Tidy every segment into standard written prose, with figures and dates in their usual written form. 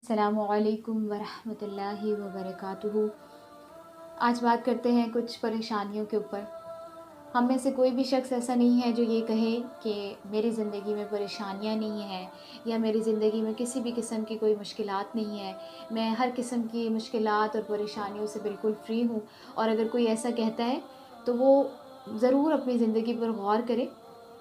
السلام علیکم ورحمۃ اللہ وبرکاتہ۔ آج بات کرتے ہیں کچھ پریشانیوں کے اوپر۔ ہم میں سے کوئی بھی شخص ایسا نہیں ہے جو یہ کہے کہ میری زندگی میں پریشانیاں نہیں ہیں یا میری زندگی میں کسی بھی قسم کی کوئی مشکلات نہیں ہیں۔ میں ہر قسم کی مشکلات اور پریشانیوں سے بالکل فری ہوں، اور اگر کوئی ایسا کہتا ہے تو وہ ضرور اپنی زندگی پر غور کرے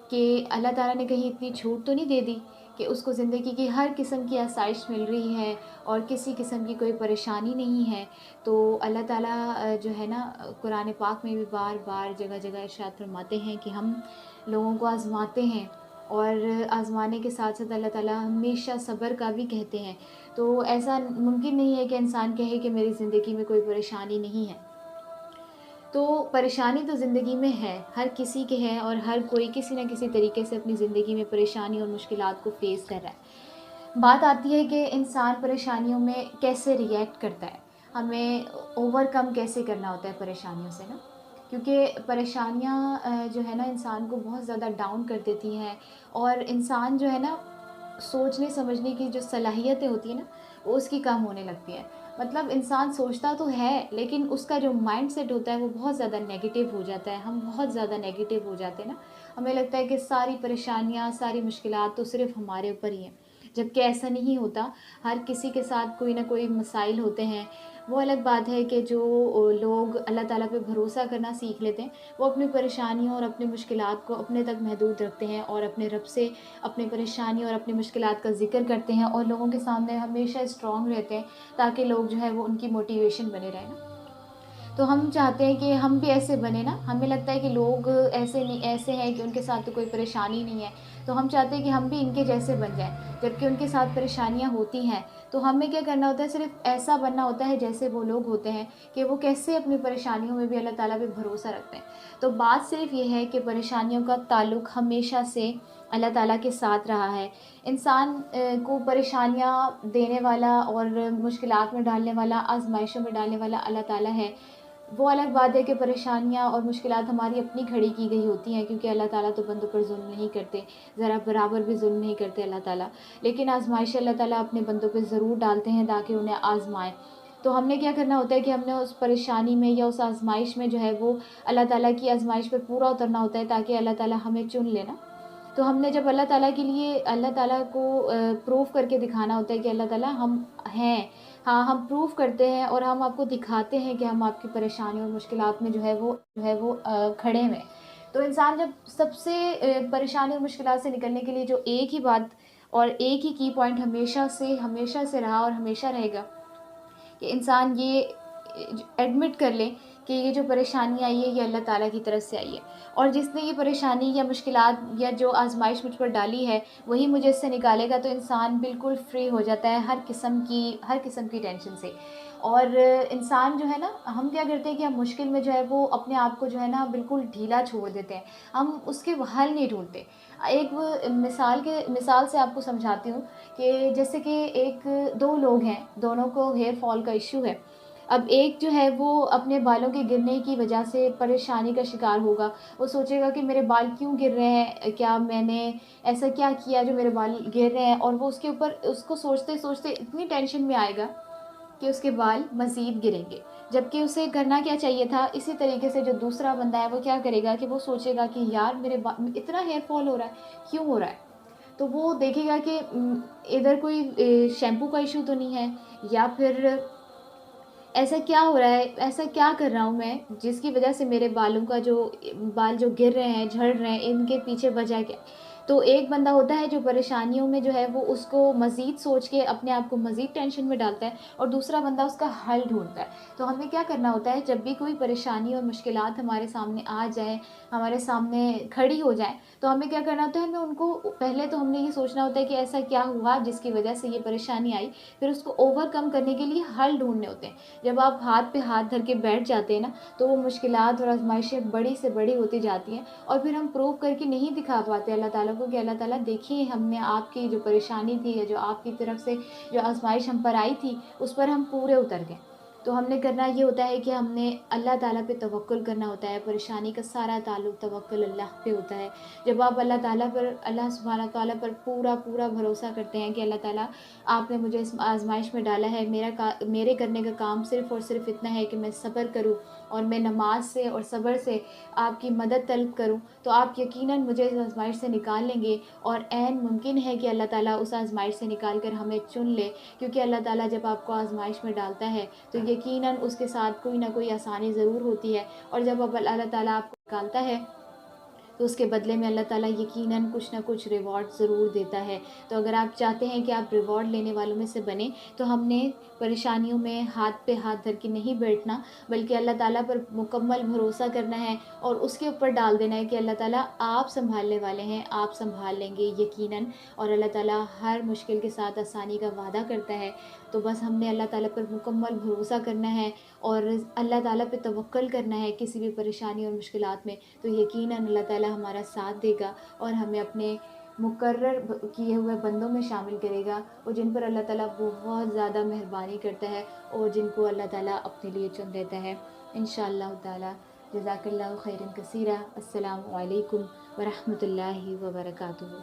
کہ اللہ تعالیٰ نے کہیں اتنی چھوٹ تو نہیں دے دی کہ اس کو زندگی کی ہر قسم کی آسائش مل رہی ہے اور کسی قسم کی کوئی پریشانی نہیں ہے۔ تو اللہ تعالیٰ جو ہے نا، قرآن پاک میں بھی بار بار جگہ جگہ ارشاد فرماتے ہیں کہ ہم لوگوں کو آزماتے ہیں، اور آزمانے کے ساتھ ساتھ اللہ تعالیٰ ہمیشہ صبر کا بھی کہتے ہیں۔ تو ایسا ممکن نہیں ہے کہ انسان کہے کہ میری زندگی میں کوئی پریشانی نہیں ہے۔ تو پریشانی تو زندگی میں ہے، ہر کسی کے ہے، اور ہر کوئی کسی نہ کسی طریقے سے اپنی زندگی میں پریشانی اور مشکلات کو فیس کر رہا ہے۔ بات آتی ہے کہ انسان پریشانیوں میں کیسے ریئیکٹ کرتا ہے، ہمیں اوور کم کیسے کرنا ہوتا ہے پریشانیوں سے نا، کیونکہ پریشانیاں جو ہے نا انسان کو بہت زیادہ ڈاؤن کر دیتی ہیں، اور انسان جو ہے نا سوچنے سمجھنے کی جو صلاحیتیں ہوتی ہیں نا وہ اس کی کم ہونے لگتی ہیں۔ مطلب انسان سوچتا تو ہے لیکن اس کا جو مائنڈ سیٹ ہوتا ہے وہ بہت زیادہ نیگیٹو ہو جاتا ہے، ہم بہت زیادہ نیگیٹو ہو جاتے ہیں نا، ہمیں لگتا ہے کہ ساری پریشانیاں ساری مشکلات تو صرف ہمارے اوپر ہی ہیں، جبکہ ایسا نہیں ہوتا۔ ہر کسی کے ساتھ کوئی نہ کوئی مسائل ہوتے ہیں۔ وہ الگ بات ہے کہ جو لوگ اللہ تعالیٰ پہ بھروسہ کرنا سیکھ لیتے ہیں وہ اپنی پریشانیوں اور اپنی مشکلات کو اپنے تک محدود رکھتے ہیں، اور اپنے رب سے اپنی پریشانی اور اپنی مشکلات کا ذکر کرتے ہیں، اور لوگوں کے سامنے ہمیشہ اسٹرانگ رہتے ہیں تاکہ لوگ جو ہے وہ ان کی موٹیویشن بنے رہے نا۔ تو ہم چاہتے ہیں کہ ہم بھی ایسے بنے نا، ہمیں لگتا ہے کہ لوگ ایسے نہیں ایسے ہیں کہ ان کے ساتھ تو کوئی پریشانی نہیں ہے، تو ہم چاہتے ہیں کہ ہم بھی ان کے جیسے بن جائیں، جبکہ ان کے ساتھ پریشانیاں ہوتی ہیں۔ تو ہمیں کیا کرنا ہوتا ہے، صرف ایسا بننا ہوتا ہے جیسے وہ لوگ ہوتے ہیں، کہ وہ کیسے اپنی پریشانیوں میں بھی اللہ تعالیٰ پہ بھروسہ رکھتے ہیں۔ تو بات صرف یہ ہے کہ پریشانیوں کا تعلق ہمیشہ سے اللہ تعالیٰ کے ساتھ رہا ہے۔ انسان کو پریشانیاں دینے والا اور مشکلات میں ڈالنے والا، آزمائشوں میں ڈالنے والا اللہ تعالیٰ ہے۔ وہ الگ بات ہے کہ پریشانیاں اور مشکلات ہماری اپنی کھڑی کی گئی ہوتی ہیں، کیونکہ اللہ تعالیٰ تو بندوں پر ظلم نہیں کرتے، ذرا برابر بھی ظلم نہیں کرتے اللہ تعالیٰ، لیکن آزمائش اللہ تعالیٰ اپنے بندوں پہ ضرور ڈالتے ہیں تاکہ انہیں آزمائیں۔ تو ہم نے کیا کرنا ہوتا ہے کہ ہم نے اس پریشانی میں یا اس آزمائش میں جو ہے وہ اللہ تعالیٰ کی آزمائش پہ پورا اترنا ہوتا ہے تاکہ اللہ تعالیٰ ہمیں چن لینا۔ تو ہم نے جب اللہ تعالیٰ کے لیے اللہ تعالیٰ کو پروف کر کے دکھانا ہوتا ہے کہ اللہ تعالیٰ ہم ہیں، ہاں ہم پروف کرتے ہیں اور ہم آپ کو دکھاتے ہیں کہ ہم آپ کی پریشانیوں اور مشکلات میں جو ہے وہ کھڑے ہوئے۔ تو انسان جب سب سے پریشانی اور مشکلات سے نکلنے کے لیے جو ایک ہی بات اور ایک ہی کی پوائنٹ ہمیشہ سے رہا اور ہمیشہ رہے گا کہ انسان یہ ایڈمٹ کر لے کہ یہ جو پریشانی آئی ہے یہ اللہ تعالیٰ کی طرف سے آئی ہے، اور جس نے یہ پریشانی یا مشکلات یا جو آزمائش مجھ پر ڈالی ہے وہی مجھے اس سے نکالے گا، تو انسان بالکل فری ہو جاتا ہے ہر قسم کی ٹینشن سے۔ اور انسان جو ہے نا، ہم کیا کرتے ہیں کہ ہم مشکل میں جو ہے وہ اپنے آپ کو جو ہے نا بالکل ڈھیلا چھوڑ دیتے ہیں، ہم اس کے حل نہیں ڈھونڈتے۔ ایک مثال سے آپ کو سمجھاتی ہوں کہ جیسے کہ دو لوگ ہیں، دونوں کو ہیئر فال کا ایشو ہے۔ اب ایک جو ہے وہ اپنے بالوں کے گرنے کی وجہ سے پریشانی کا شکار ہوگا، وہ سوچے گا کہ میرے بال کیوں گر رہے ہیں، کیا میں نے ایسا کیا کیا جو میرے بال گر رہے ہیں، اور وہ اس کو سوچتے سوچتے اتنی ٹینشن میں آئے گا کہ اس کے بال مزید گریں گے، جبکہ اسے کرنا کیا چاہیے تھا۔ اسی طریقے سے جو دوسرا بندہ ہے وہ کیا کرے گا کہ وہ سوچے گا کہ یار میرے اتنا ہیئر فال ہو رہا ہے، کیوں ہو رہا ہے؟ تو وہ دیکھے گا کہ ادھر کوئی شیمپو کا ایشو تو نہیں ہے، یا پھر ایسا کیا ہو رہا ہے، ایسا کیا کر رہا ہوں میں جس کی وجہ سے میرے بال جو گر رہے ہیں جھڑ رہے ہیں، ان کے پیچھے وجہ کیا؟ تو ایک بندہ ہوتا ہے جو پریشانیوں میں جو ہے وہ اس کو مزید سوچ کے اپنے آپ کو مزید ٹینشن میں ڈالتا ہے، اور دوسرا بندہ اس کا حل ڈھونڈتا ہے۔ تو ہمیں کیا کرنا ہوتا ہے، جب بھی کوئی پریشانی اور مشکلات ہمارے سامنے آ جائیں، ہمارے سامنے کھڑی ہو جائیں، تو ہمیں کیا کرنا ہوتا ہے، ہمیں ان کو پہلے تو ہم نے یہ سوچنا ہوتا ہے کہ ایسا کیا ہوا جس کی وجہ سے یہ پریشانی آئی، پھر اس کو اوور کم کرنے کے لیے حل ڈھونڈنے ہوتے ہیں۔ جب آپ ہاتھ پہ ہاتھ دھر کے بیٹھ جاتے ہیں نا، تو وہ مشکلات اور آزمائشیں بڑی سے بڑی ہوتی جاتی ہیں، اور پھر ہم پروو کر کے نہیں دکھا پاتے اللہ تعالیٰ کو کہ اللہ تعالیٰ دیکھیں ہم نے آپ کی جو پریشانی تھی یا جو آپ کی طرف سے جو آزمائش ہم پر آئی تھی اس پر ہم پورے اتر گئے۔ تو ہم نے کرنا یہ ہوتا ہے کہ ہم نے اللہ تعالیٰ پہ توکل کرنا ہوتا ہے. پریشانی کا سارا تعلق توکل اللہ پہ ہوتا ہے. جب آپ اللہ تعالیٰ پر، اللہ سبحانہ تعالیٰ پر پورا بھروسہ کرتے ہیں کہ اللہ تعالیٰ آپ نے مجھے اس آزمائش میں ڈالا ہے، میرے کرنے کا کام صرف اور صرف اتنا ہے کہ میں صبر کروں اور میں نماز سے اور صبر سے آپ کی مدد طلب کروں، تو آپ یقیناً مجھے اس آزمائش سے نکال لیں گے. اور عین ممکن ہے کہ اللہ تعالیٰ اس آزمائش سے نکال کر ہمیں چن لے، کیونکہ اللہ تعالیٰ جب آپ کو آزمائش میں ڈالتا ہے تو یقیناً اس کے ساتھ کوئی نہ کوئی آسانی ضرور ہوتی ہے. اور جب اب اللہ تعالیٰ آپ کو نکالتا ہے تو اس کے بدلے میں اللہ تعالیٰ یقیناً کچھ نہ کچھ ریوارڈ ضرور دیتا ہے. تو اگر آپ چاہتے ہیں کہ آپ ریوارڈ لینے والوں میں سے بنیں تو ہم نے پریشانیوں میں ہاتھ پہ ہاتھ دھر کے نہیں بیٹھنا، بلکہ اللہ تعالیٰ پر مکمل بھروسہ کرنا ہے اور اس کے اوپر ڈال دینا ہے کہ اللہ تعالیٰ آپ سنبھالنے والے ہیں، آپ سنبھال لیں گے یقیناً. اور اللہ تعالیٰ ہر مشکل کے ساتھ آسانی کا وعدہ کرتا ہے. تو بس ہم نے اللہ تعالیٰ پر مکمل بھروسہ کرنا ہے اور اللہ تعالیٰ پہ توکل کرنا ہے کسی بھی پریشانی اور مشکلات میں. تو یقیناً اللہ تعالیٰ ہمارا ساتھ دے گا اور ہمیں اپنے مقرر کیے ہوئے بندوں میں شامل کرے گا، اور جن پر اللہ تعالیٰ بہت زیادہ مہربانی کرتا ہے اور جن کو اللہ تعالیٰ اپنے لیے چن لیتا ہے انشاءاللہ تعالیٰ. جزاک اللہ خیرا کثیرا. السلام علیکم ورحمۃ اللہ وبرکاتہ.